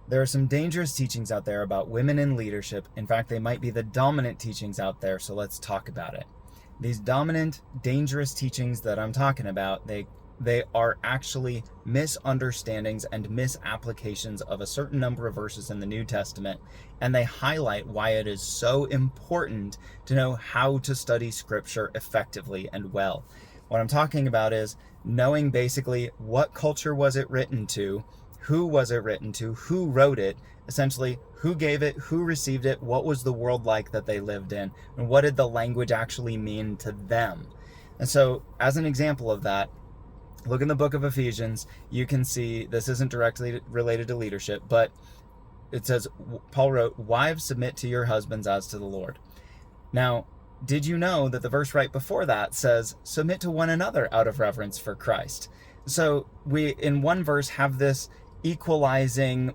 There are some dangerous teachings out there about women in leadership. In fact, they might be the dominant teachings out there, so let's talk about it. These dominant, dangerous teachings that I'm talking about, they are actually misunderstandings and misapplications of a certain number of verses in the New Testament, and they highlight why it is so important to know how to study Scripture effectively and well. What I'm talking about is knowing basically what culture was it written to, who was it written to, who wrote it, essentially who gave it, who received it, what was the world like that they lived in, and what did the language actually mean to them. And so, as an example of that, look in the book of Ephesians. You can see this isn't directly related to leadership, but it says, Paul wrote, "Wives, submit to your husbands as to the Lord." Now, did you know that the verse right before that says, "Submit to one another out of reverence for Christ"? So we, in one verse, have this equalizing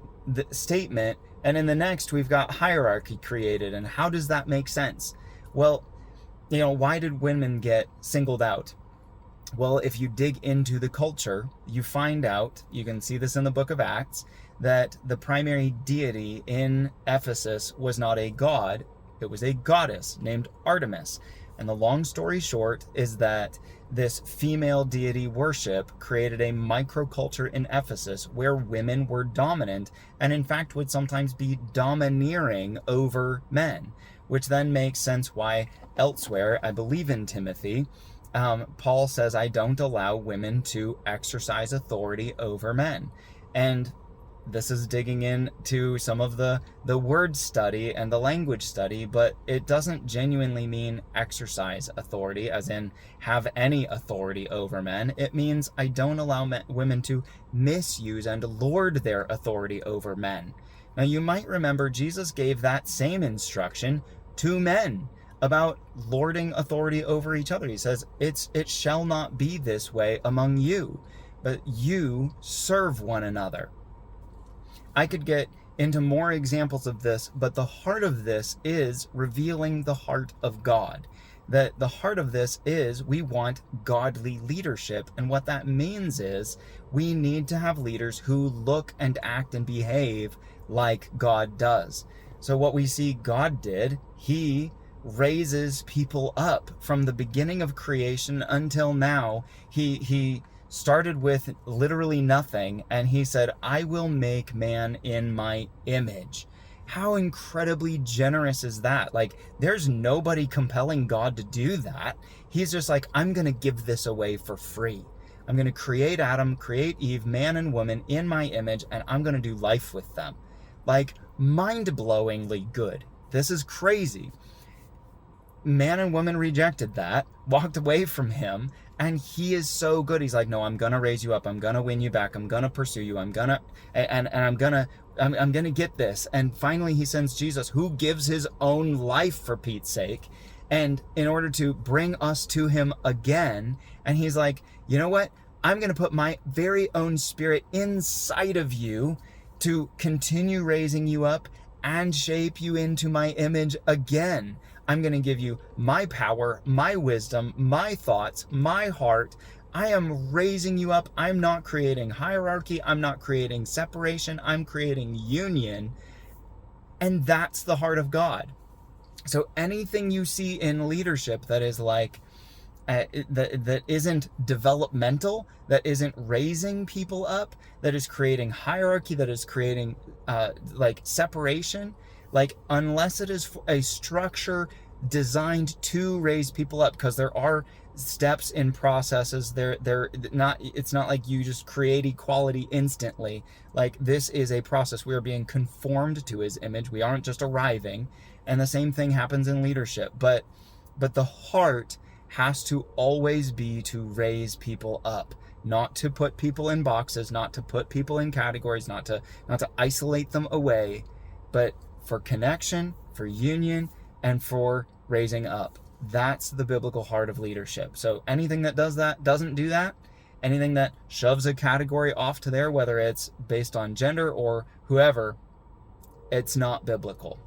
statement, and in the next we've got hierarchy created. And how does that make sense? Well, why did women get singled out? Well, if you dig into the culture, you find out, you can see this in the book of Acts, that the primary deity in Ephesus was not a god, it was a goddess named Artemis. And the long story short is that this female deity worship created a microculture in Ephesus where women were dominant and in fact would sometimes be domineering over men, which then makes sense why elsewhere, I believe in Timothy, Paul says, "I don't allow women to exercise authority over men." And this is digging into some of the word study and the language study, but it doesn't genuinely mean exercise authority, as in have any authority over men. It means I don't allow women to misuse and lord their authority over men. Now, you might remember Jesus gave that same instruction to men about lording authority over each other. He says, it shall not be this way among you, but you serve one another. I could get into more examples of this, but the heart of this is revealing the heart of God. That the heart of this is we want godly leadership. And what that means is we need to have leaders who look and act and behave like God does. So what we see God did, he raises people up from the beginning of creation until now. He started with literally nothing, and he said, "I will make man in my image." How incredibly generous is that? Like, there's nobody compelling God to do that. He's just like, I'm going to give this away for free. I'm going to create Adam, create Eve, man and woman in my image, and I'm going to do life with them. Like, mind-blowingly good. This is crazy. Man and woman rejected that, walked away from him, and he is so good. He's like, no, I'm gonna raise you up. I'm gonna win you back. I'm gonna pursue you. I'm gonna get this. And finally, he sends Jesus, who gives his own life for Pete's sake, and in order to bring us to him again. And he's like, you know what? I'm gonna put my very own spirit inside of you to continue raising you up and shape you into my image again. I'm going to give you my power, my wisdom, my thoughts, my heart. I am raising you up. I'm not creating hierarchy. I'm not creating separation. I'm creating union. And that's the heart of God. So anything you see in leadership that is like, that isn't developmental, that isn't raising people up, that is creating hierarchy, that is creating like separation, like unless it is a structure designed to raise people up, because there are steps in processes, they're not, it's not like you just create equality instantly. Like, this is a process. We are being conformed to his image. We aren't just arriving. And the same thing happens in leadership, but the heart has to always be to raise people up, not to put people in boxes, not to put people in categories, not to isolate them away, but for connection, for union, and for raising up. That's the biblical heart of leadership. So anything that does that, doesn't do that, anything that shoves a category off to there, whether it's based on gender or whoever, it's not biblical.